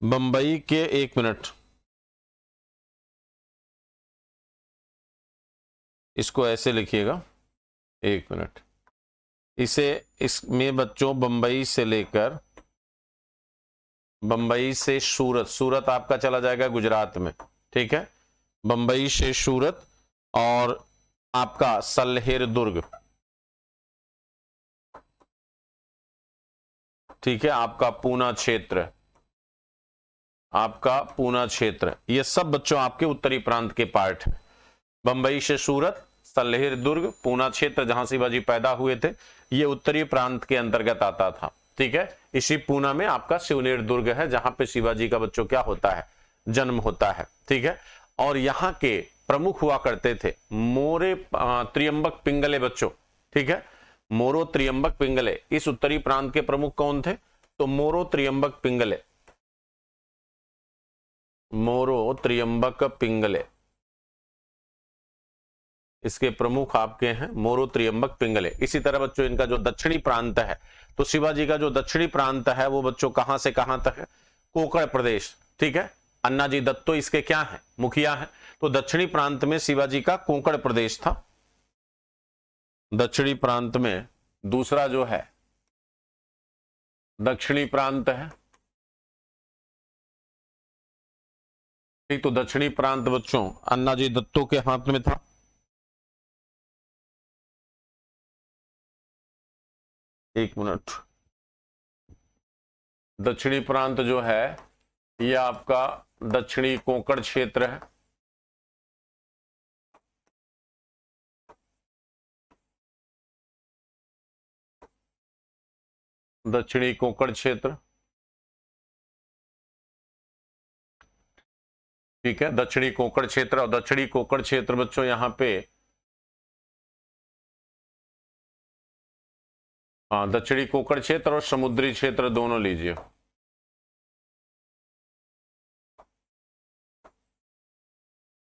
बंबई के, 1 मिनट, इसको ऐसे लिखिएगा, 1 मिनट, इसे, इसमें बच्चों बंबई से लेकर, बंबई से सूरत, सूरत आपका चला जाएगा गुजरात में, ठीक है, बंबई से सूरत, और आपका सल्हेर दुर्ग, ठीक है, आपका पूना क्षेत्र, आपका पूना क्षेत्र, ये सब बच्चों आपके उत्तरी प्रांत के पार्ट है। बंबई से सूरत, सल्हेर दुर्ग, पूना क्षेत्र जहां शिवाजी पैदा हुए थे, ये उत्तरी प्रांत के अंतर्गत आता था, ठीक है। इसी पूना में आपका शिवनेर दुर्ग है जहां पे शिवाजी का बच्चों क्या होता है, जन्म होता है, ठीक है। और यहाँ के प्रमुख हुआ करते थे मोरे त्रियंबक पिंगले बच्चों, ठीक है, मोरो त्रियंबक पिंगले, इस उत्तरी प्रांत के प्रमुख कौन थे? तो मोरो त्रियंबक पिंगले, मोरो त्रियंबक पिंगले, इसके प्रमुख आपके हैं मोरो त्रियंबक पिंगले। इसी तरह बच्चों इनका जो दक्षिणी प्रांत है, तो शिवाजी का जो दक्षिणी प्रांत है वो बच्चों कहां से कहां तक है? कोंकण प्रदेश, ठीक है, अन्नाजी दत्तो इसके क्या है, मुखिया है। तो दक्षिणी प्रांत में शिवाजी का कोंकण प्रदेश था, दक्षिणी प्रांत में। दूसरा जो है दक्षिणी प्रांत है, ठीक, तो दक्षिणी प्रांत बच्चों अन्नाजी दत्तो के हाथ में था। एक मिनट, दक्षिणी प्रांत जो है ये आपका दक्षिणी कोंकण क्षेत्र है, दक्षिणी कोंकण क्षेत्र, ठीक है, दक्षिणी कोंकण क्षेत्र। और दक्षिणी कोंकण क्षेत्र बच्चों यहाँ पे, हाँ, दक्षिणी कोंकण क्षेत्र और समुद्री क्षेत्र दोनों लीजिए।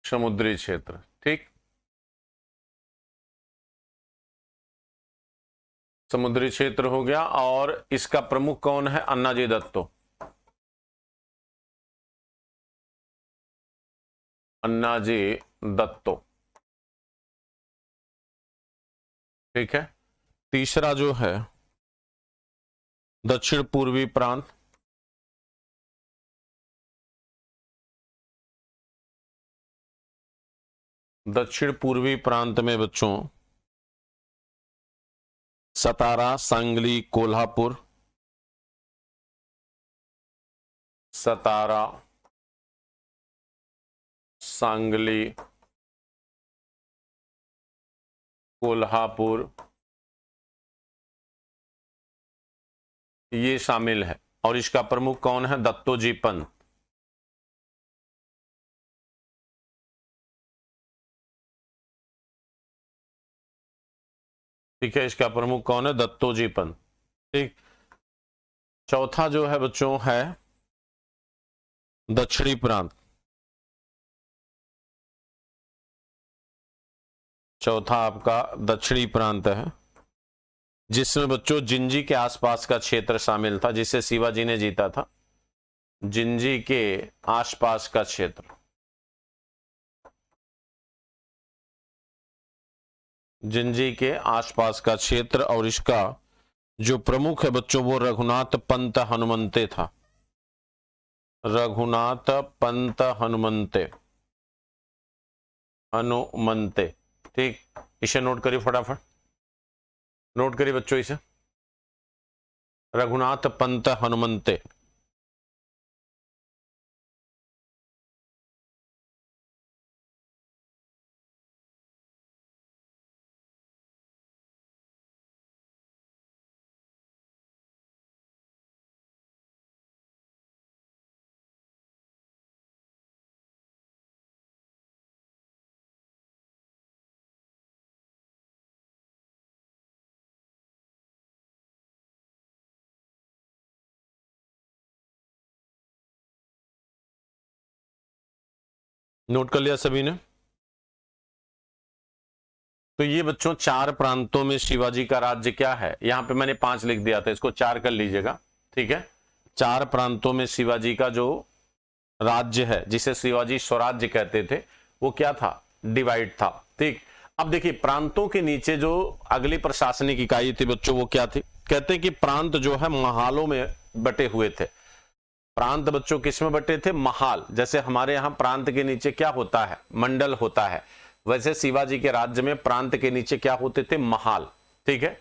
समुद्री क्षेत्र, ठीक, समुद्री क्षेत्र हो गया। और इसका प्रमुख कौन है? अन्नाजी दत्तो, अन्नाजी दत्तो, ठीक है। तीसरा जो है दक्षिण पूर्वी प्रांत, दक्षिण पूर्वी प्रांत में बच्चों सतारा, सांगली, कोल्हापुर, सतारा, सांगली, कोल्हापुर, ये शामिल है। और इसका प्रमुख कौन है? दत्तोजी पंत, ठीक है, इसका प्रमुख कौन है? दत्तोजी पंत, ठीक। चौथा जो है बच्चों है दक्षिणी प्रांत, चौथा आपका दक्षिणी प्रांत है जिसमें बच्चों जिंजी के आसपास का क्षेत्र शामिल था, जिसे शिवाजी ने जीता था, जिंजी के आसपास का क्षेत्र, जिंजी के आसपास का क्षेत्र। और इसका जो प्रमुख है बच्चों वो रघुनाथ पंत हनुमंते था, रघुनाथ पंत हनुमंते, हनुमंते, ठीक। इसे नोट करिए फटाफट, नोट करिए बच्चों इसे, रघुनाथ पंत हनुमंते। नोट कर लिया सभी ने? तो ये बच्चों 4 प्रांतों में शिवाजी का राज्य क्या है, यहां पे मैंने 5 लिख दिया था, इसको 4 कर लीजिएगा। ठीक है, 4 प्रांतों में शिवाजी का जो राज्य है, जिसे शिवाजी स्वराज्य कहते थे, वो क्या था, डिवाइड था। ठीक, अब देखिए प्रांतों के नीचे जो अगली प्रशासनिक इकाई थी बच्चों, वो क्या थी, कहते हैं कि प्रांत जो है महालों में बटे हुए थे। प्रांत बच्चों किसमें बटे थे, महाल। जैसे हमारे यहाँ प्रांत के नीचे क्या होता है, मंडल होता है, वैसे शिवाजी के राज्य में प्रांत के नीचे क्या होते थे, महाल। ठीक है,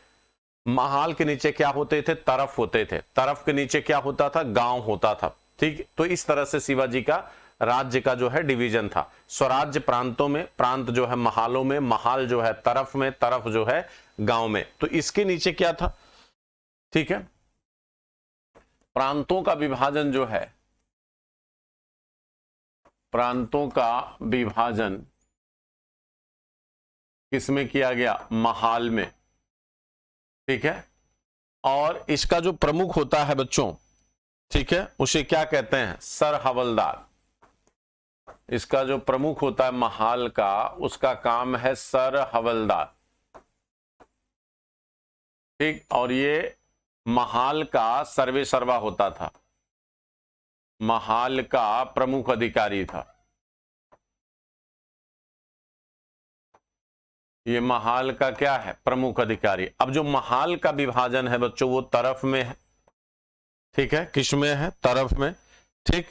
महाल के नीचे क्या होते थे, तरफ होते थे, तरफ के नीचे क्या होता था, गांव होता था। ठीक, तो इस तरह से शिवाजी का राज्य का जो है डिवीजन था। स्वराज्य प्रांतों में, प्रांत जो है महालों में, महाल जो है तरफ में, तरफ जो है गांव में। तो इसके नीचे क्या था, ठीक है, प्रांतों का विभाजन जो है, प्रांतों का विभाजन किसमें किया गया, महाल में। ठीक है, और इसका जो प्रमुख होता है बच्चों, ठीक है, उसे क्या कहते हैं, सर हवलदार। इसका जो प्रमुख होता है महाल का, उसका काम है सर हवलदार। ठीक, और ये महाल का सर्वे सर्वा होता था, महाल का प्रमुख अधिकारी था। ये महाल का क्या है, प्रमुख अधिकारी। अब जो महाल का विभाजन है बच्चों, वो तरफ में है। ठीक है, किस में है, तरफ में। ठीक,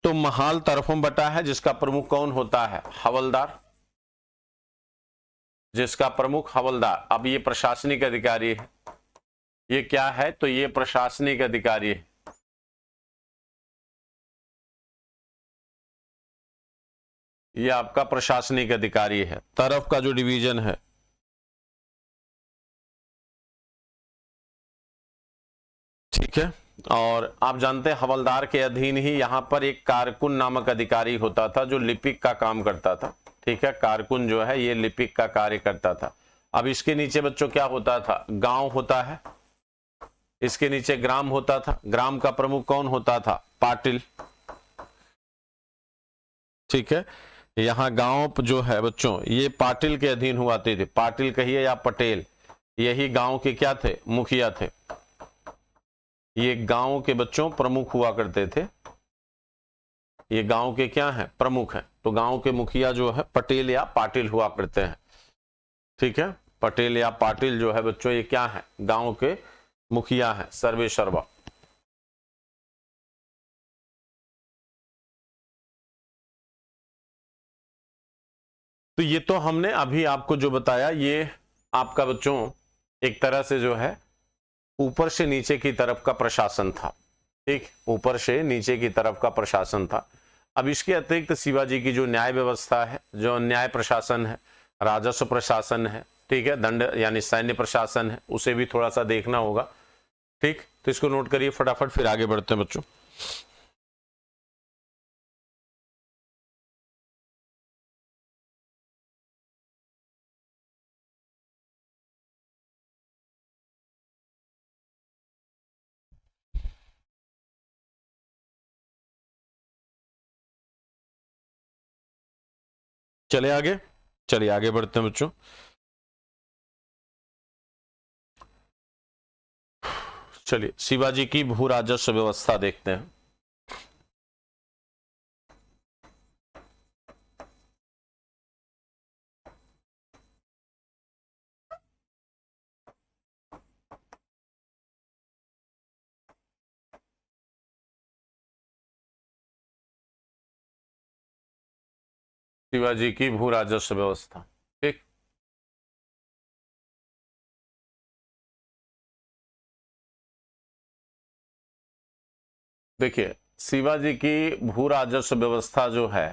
तो महाल तरफों में बटा है, जिसका प्रमुख कौन होता है, हवलदार, जिसका प्रमुख हवलदार। अब ये प्रशासनिक अधिकारी है, ये क्या है, तो ये प्रशासनिक अधिकारी है। ये आपका प्रशासनिक अधिकारी है, तरफ का जो डिवीजन है। ठीक है, और आप जानते हैं हवलदार के अधीन ही यहां पर एक कारकुन नामक अधिकारी होता था, जो लिपिक का काम करता था। ठीक है, कारकुन जो है ये लिपिक का कार्य करता था। अब इसके नीचे बच्चों क्या होता था, गांव होता है, इसके नीचे ग्राम होता था। ग्राम का प्रमुख कौन होता था, पाटिल। ठीक है, यहाँ गांव जो है बच्चों, ये पाटिल के अधीन हुआ थे, पाटिल कहिए या पटेल, यही गांव के क्या थे, मुखिया थे। ये गांव के बच्चों प्रमुख हुआ करते थे, ये गांव के क्या हैं, प्रमुख हैं। तो गांव के मुखिया जो है पटेल या पाटिल हुआ करते हैं। ठीक है, पटेल या पाटिल जो है बच्चों, ये क्या है, गांव के मुखिया हैं, सर्वे सर्वा। तो ये तो हमने अभी आपको जो बताया, ये आपका बच्चों एक तरह से जो है ऊपर से नीचे की तरफ का प्रशासन था। ठीक, ऊपर से नीचे की तरफ का प्रशासन था। अब इसके अतिरिक्त शिवाजी की जो न्याय व्यवस्था है, जो न्याय प्रशासन है, राजस्व प्रशासन है, ठीक है, दंड यानी सैन्य प्रशासन है, उसे भी थोड़ा सा देखना होगा। ठीक, तो इसको नोट करिए फटाफट, फिर आगे बढ़ते हैं बच्चों। चले आगे, चलिए आगे बढ़ते हैं बच्चों। चलिए शिवाजी की भू राजस्व व्यवस्था देखते हैं। शिवाजी की भू राजस्व व्यवस्था। ठीक, देखिए शिवाजी की भू राजस्व व्यवस्था जो है,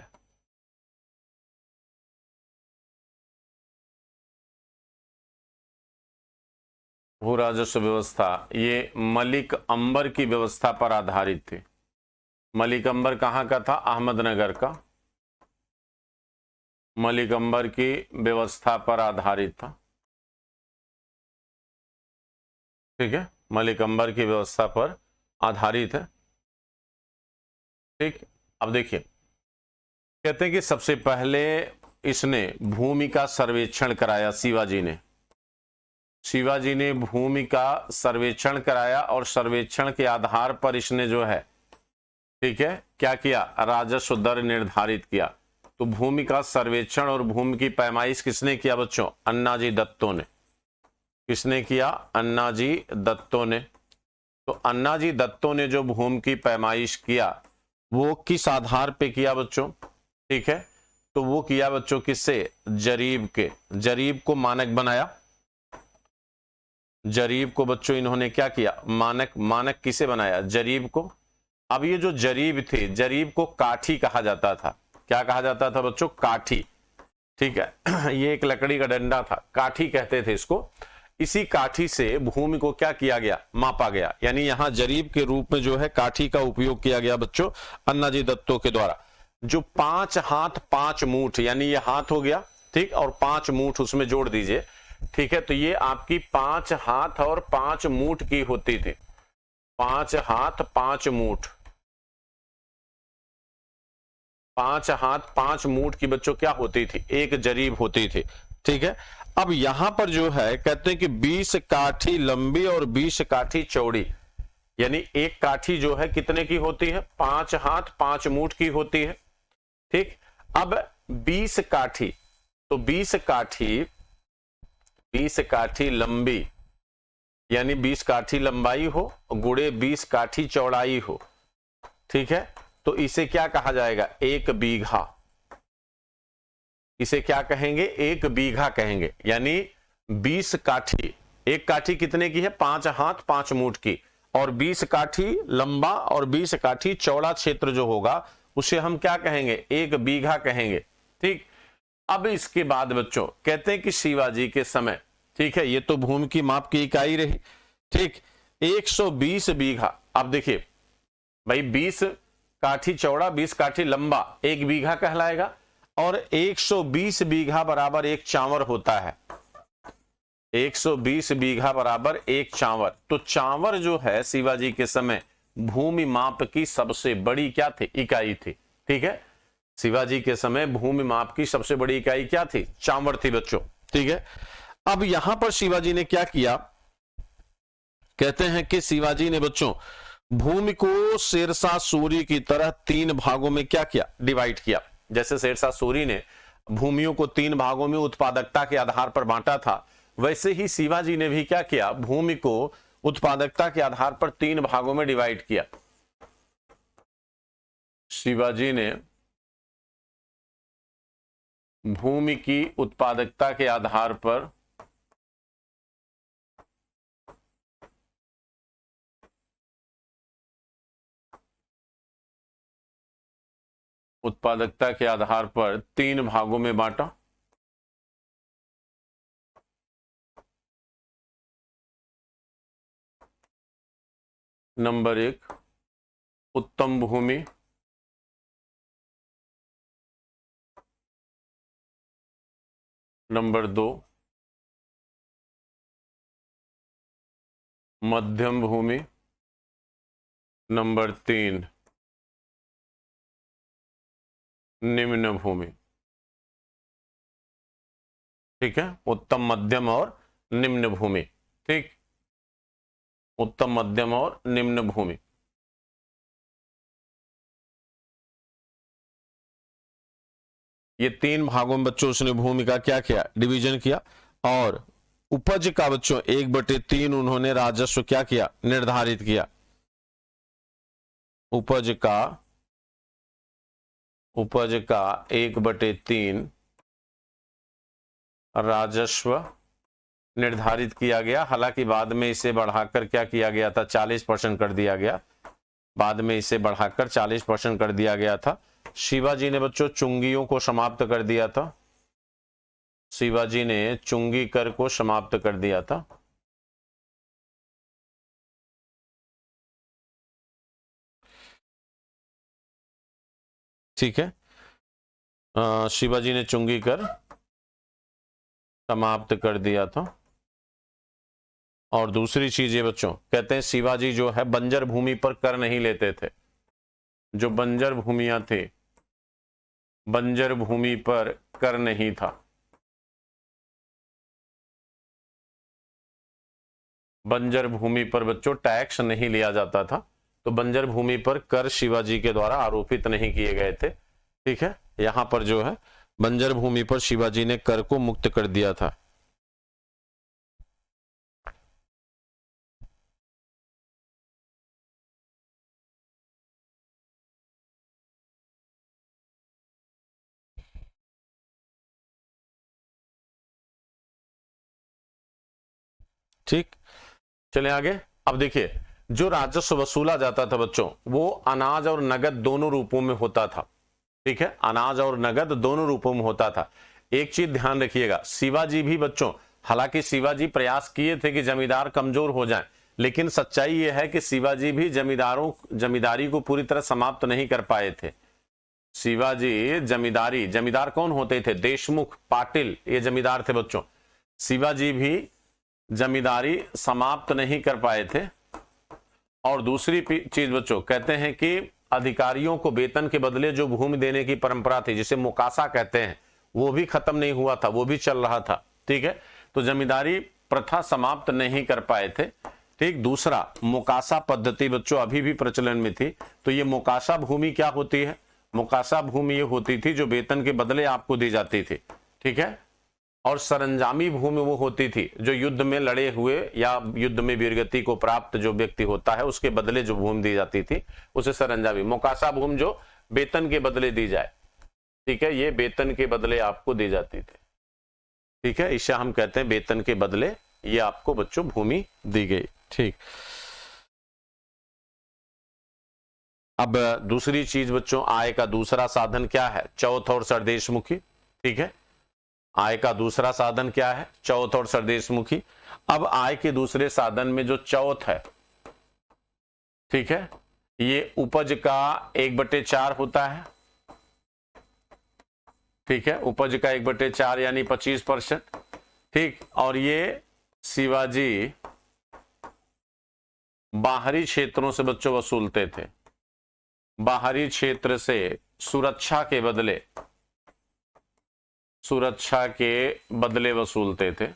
भू राजस्व व्यवस्था ये मलिक अंबर की व्यवस्था पर आधारित थी। मलिक अंबर कहां का था, अहमदनगर का। मलिक अंबर की व्यवस्था पर आधारित था। ठीक है, मलिक अंबर की व्यवस्था पर आधारित है। ठीक, अब देखिए कहते हैं कि सबसे पहले इसने भूमि का सर्वेक्षण कराया, शिवाजी ने भूमि का सर्वेक्षण कराया और सर्वेक्षण के आधार पर इसने जो है, ठीक है, क्या किया, राजस्व दर निर्धारित किया। तो भूमि का सर्वेक्षण और भूमि की पैमाइश किसने किया बच्चों? अन्नाजी दत्तो ने। किसने किया? अन्नाजी दत्तो ने। तो अन्नाजी दत्तो ने जो भूमि की पैमाइश किया वो किस आधार पे किया बच्चों? ठीक है, तो वो किया बच्चों किससे? जरीब के। जरीब को मानक बनाया, जरीब को बच्चों इन्होंने क्या किया? मानक किसे बनाया? जरीब को। अब ये जो जरीब थे, जरीब को काठी कहा जाता था। क्या कहा जाता था बच्चों? काठी। ठीक है, ये एक लकड़ी का डंडा था, काठी कहते थे इसको। इसी काठी से भूमि को क्या किया गया? मापा गया। यानी यहां जरीब के रूप में जो है काठी का उपयोग किया गया बच्चों अन्नाजी दत्तो के द्वारा। जो 5 हाथ 5 मूठ, यानी ये हाथ हो गया, ठीक, और 5 मूठ उसमें जोड़ दीजिए, ठीक है, तो ये आपकी 5 हाथ और 5 मूठ की होती थी। 5 हाथ 5 मूठ, 5 हाथ 5 मूठ की बच्चों क्या होती थी? एक जरीब होती थी। ठीक है, अब यहां पर जो है कहते हैं कि 20 काठी लंबी और 20 काठी चौड़ी, यानी एक काठी जो है कितने की होती है? 5 हाथ 5 मूठ की होती है। ठीक, अब 20 काठी, तो 20 काठी लंबी, यानी 20 काठी लंबाई हो गुड़े 20 काठी चौड़ाई हो, ठीक है, तो इसे क्या कहा जाएगा? 1 बीघा। इसे क्या कहेंगे? 1 बीघा कहेंगे। यानी 20 काठी, एक काठी कितने की है? 5 हाथ 5 मूठ की, और 20 काठी लंबा और 20 काठी चौड़ा क्षेत्र जो होगा उसे हम क्या कहेंगे? 1 बीघा कहेंगे। ठीक, अब इसके बाद बच्चों कहते हैं कि शिवाजी के समय, ठीक है, ये तो भूमि की माप की इकाई रही, ठीक, 120 बीघा। अब देखिए भाई, 20 काठी चौड़ा 20 काठी लंबा 1 बीघा कहलाएगा, और 120 बीघा बराबर 1 चांवर होता है। 120 बीघा बराबर 1 चांवर। तो चांवर जो है शिवाजी के समय भूमि माप की सबसे बड़ी क्या थी? इकाई थी। ठीक है, शिवाजी के समय भूमि माप की सबसे बड़ी इकाई क्या थी? चांवर थी बच्चों। ठीक है, अब यहां पर शिवाजी ने क्या किया? कहते हैं कि शिवाजी ने बच्चों भूमि को शेरशाह सूरी की तरह 3 भागों में क्या किया? डिवाइड किया। जैसे शेरशाह सूरी ने भूमियों को 3 भागों में उत्पादकता के आधार पर बांटा था, वैसे ही शिवाजी ने भी क्या किया? भूमि को उत्पादकता के आधार पर 3 भागों में डिवाइड किया। शिवाजी ने भूमि की उत्पादकता के आधार पर उत्पादकता के आधार पर 3 भागों में बांटा। नंबर 1 उत्तम भूमि, नंबर 2 मध्यम भूमि, नंबर 3 निम्न भूमि। ठीक है, उत्तम मध्यम और निम्न भूमि। ठीक, उत्तम मध्यम और निम्न भूमि। ये 3 भागों में बच्चों उसने भूमि का क्या किया? डिवीजन किया। और उपज का बच्चों 1/3 उन्होंने राजस्व क्या किया? निर्धारित किया। उपज का 1/3 राजस्व निर्धारित किया गया। हालांकि बाद में इसे बढ़ाकर क्या किया गया था? 40% कर दिया गया। बाद में इसे बढ़ाकर 40% कर दिया गया था। शिवाजी ने बच्चों चुंगियों को समाप्त कर दिया था। शिवाजी ने चुंगी कर को समाप्त कर दिया था। ठीक है, शिवाजी ने चुंगी कर समाप्त कर दिया था। और दूसरी चीज ये बच्चों कहते हैं शिवाजी जो है बंजर भूमि पर कर नहीं लेते थे। जो बंजर भूमियां थी बंजर भूमि पर कर नहीं था। बंजर भूमि पर बच्चों टैक्स नहीं लिया जाता था, तो बंजर भूमि पर कर शिवाजी के द्वारा आरोपित नहीं किए गए थे। ठीक है, यहां पर जो है बंजर भूमि पर शिवाजी ने कर को मुक्त कर दिया था। ठीक, चले आगे। अब देखिए, जो राजस्व वसूला जाता था बच्चों, वो अनाज और नगद दोनों रूपों में होता था। ठीक है, अनाज और नगद दोनों रूपों में होता था। एक चीज ध्यान रखिएगा, शिवाजी भी बच्चों, हालांकि शिवाजी प्रयास किए थे कि जमींदार कमजोर हो जाएं, लेकिन सच्चाई यह है कि शिवाजी भी जमींदारी को पूरी तरह समाप्त नहीं कर पाए थे। शिवाजी जमींदार कौन होते थे? देशमुख, पाटिल, ये जमींदार थे बच्चों। शिवाजी भी जमींदारी समाप्त नहीं कर पाए थे। और दूसरी चीज बच्चों, कहते हैं कि अधिकारियों को वेतन के बदले जो भूमि देने की परंपरा थी, जिसे मुकासा कहते हैं, वो भी खत्म नहीं हुआ था, वो भी चल रहा था। ठीक है, तो जमींदारी प्रथा समाप्त नहीं कर पाए थे। ठीक, दूसरा मुकासा पद्धति बच्चों अभी भी प्रचलन में थी। तो ये मुकासा भूमि क्या होती है? मुकासा भूमि ये होती थी जो वेतन के बदले आपको दी जाती थी। ठीक है, और सरंजामी भूमि वो होती थी जो युद्ध में लड़े हुए या युद्ध में वीरगति को प्राप्त जो व्यक्ति होता है उसके बदले जो भूमि दी जाती थी उसे सरंजामी। मुकासा भूमि जो वेतन के बदले दी जाए। ठीक है, ये वेतन के बदले आपको दी जाती थी। ठीक है, इसे हम कहते हैं वेतन के बदले ये आपको बच्चों भूमि दी गई। ठीक, अब दूसरी चीज बच्चों, आय का दूसरा साधन क्या है? चौथ और सरदेशमुखी। ठीक है, आय का दूसरा साधन क्या है? चौथ और सरदेशमुखी। अब आय के दूसरे साधन में जो चौथ है, ठीक है, ये उपज का 1/4 होता है। ठीक है, उपज का 1/4 यानी 25%। ठीक, और ये शिवाजी बाहरी क्षेत्रों से बच्चों वसूलते थे। बाहरी क्षेत्र से सुरक्षा के बदले वसूलते थे।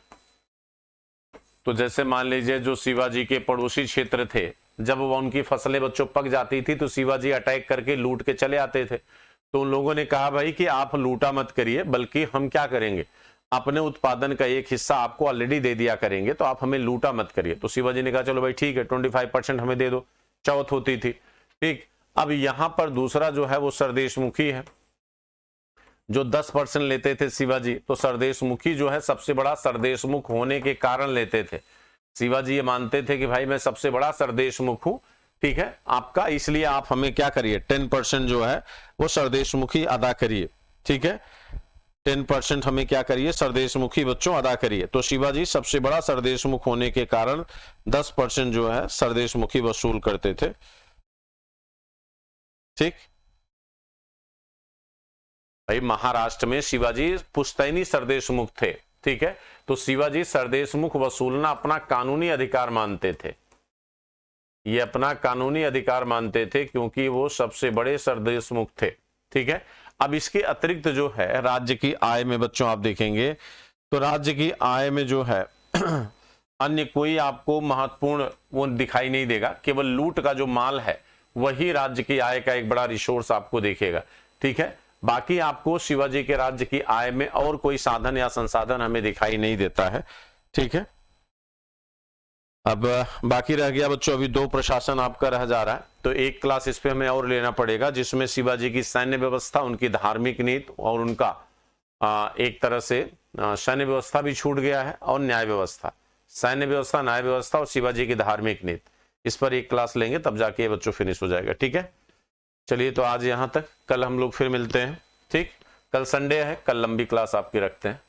तो जैसे मान लीजिए जो शिवाजी के पड़ोसी क्षेत्र थे, जब वो उनकी फसलें बच्चों पक जाती थी तो शिवाजी अटैक करके लूट के चले आते थे। तो उन लोगों ने कहा भाई कि आप लूटा मत करिए, बल्कि हम क्या करेंगे, अपने उत्पादन का एक हिस्सा आपको ऑलरेडी दे दिया करेंगे, तो आप हमें लूटा मत करिए। तो शिवाजी ने कहा चलो भाई ठीक है, 25% हमें दे दो। चौथ होती थी। ठीक, अब यहां पर दूसरा जो है वो सरदेशमुखी है, जो 10% लेते थे शिवाजी। तो सरदेशमुखी जो है सबसे बड़ा सरदेशमुख होने के कारण लेते थे। शिवाजी ये मानते थे कि भाई मैं सबसे बड़ा सरदेशमुख हूं, ठीक है आपका, इसलिए आप हमें क्या करिए, 10% जो है वो सरदेशमुखी अदा करिए। ठीक है, 10% हमें क्या करिए, सरदेशमुखी बच्चों अदा करिए। तो शिवाजी सबसे बड़ा सरदेशमुख होने के कारण 10% जो है सरदेशमुखी वसूल करते थे। ठीक भाई, महाराष्ट्र में शिवाजी पुश्तैनी सरदेशमुख थे। ठीक है, तो शिवाजी सरदेशमुख वसूलना अपना कानूनी अधिकार मानते थे। ये अपना कानूनी अधिकार मानते थे क्योंकि वो सबसे बड़े सरदेशमुख थे। ठीक है, अब इसके अतिरिक्त जो है राज्य की आय में बच्चों आप देखेंगे तो राज्य की आय में जो है अन्य कोई आपको महत्वपूर्ण वो दिखाई नहीं देगा, केवल लूट का जो माल है वही राज्य की आय का एक बड़ा रिसोर्स आपको देखेगा। ठीक है, बाकी आपको शिवाजी के राज्य की आय में और कोई साधन या संसाधन हमें दिखाई नहीं देता है। ठीक है, अब बाकी रह गया बच्चों अभी 2 प्रशासन आपका रह जा रहा है, तो एक क्लास इस पे हमें और लेना पड़ेगा, जिसमें शिवाजी की सैन्य व्यवस्था, उनकी धार्मिक नीति और उनका एक तरह से सैन्य व्यवस्था भी छूट गया है और न्याय व्यवस्था, सैन्य व्यवस्था, न्याय व्यवस्था और शिवाजी की धार्मिक नीति, इस पर एक क्लास लेंगे तब जाके ये बच्चों फिनिश हो जाएगा। ठीक है, चलिए तो आज यहाँ तक, कल हम लोग फिर मिलते हैं। ठीक, कल संडे है, कल लंबी क्लास आपकी रखते हैं।